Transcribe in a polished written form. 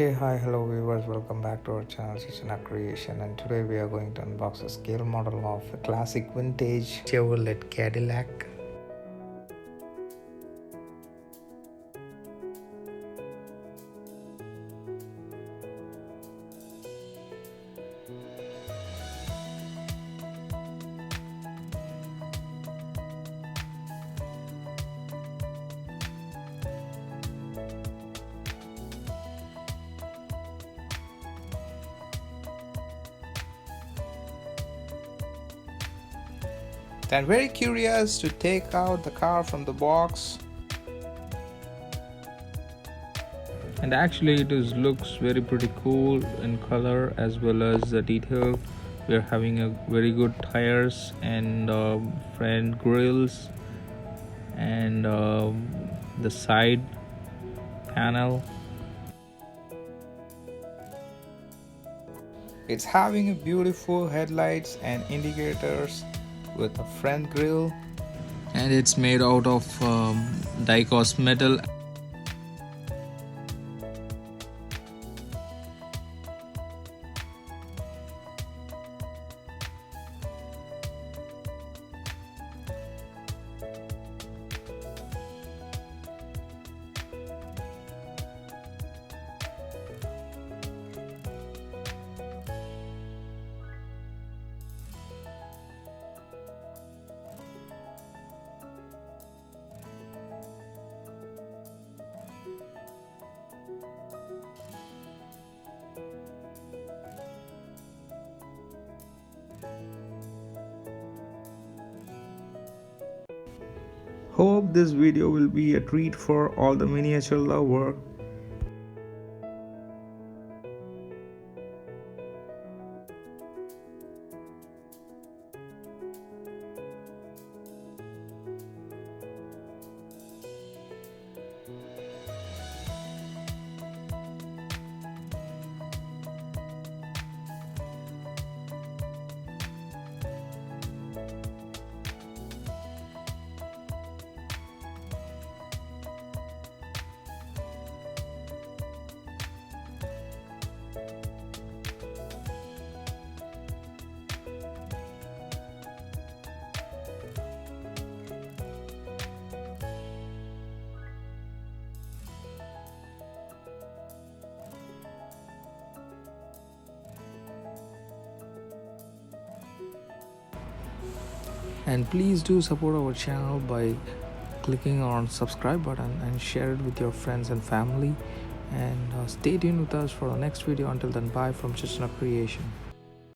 Hey, hi, hello viewers, welcome back to our channel Chechana Creation, and today we are going to unbox a scale model of a classic vintage Chevrolet Cadillac. Then very curious to take out the car from the box. And actually it looks very pretty cool in color as well as the detail. We are having a very good tires and front grills and the side panel. It's having a beautiful headlights and indicators with a front grille, and it's made out of die-cast metal. Hope this video will be a treat for all the miniature lover. And please do support our channel by clicking on subscribe button and share it with your friends and family, and stay tuned with us for the next video. Until then, bye from Chechana Creation.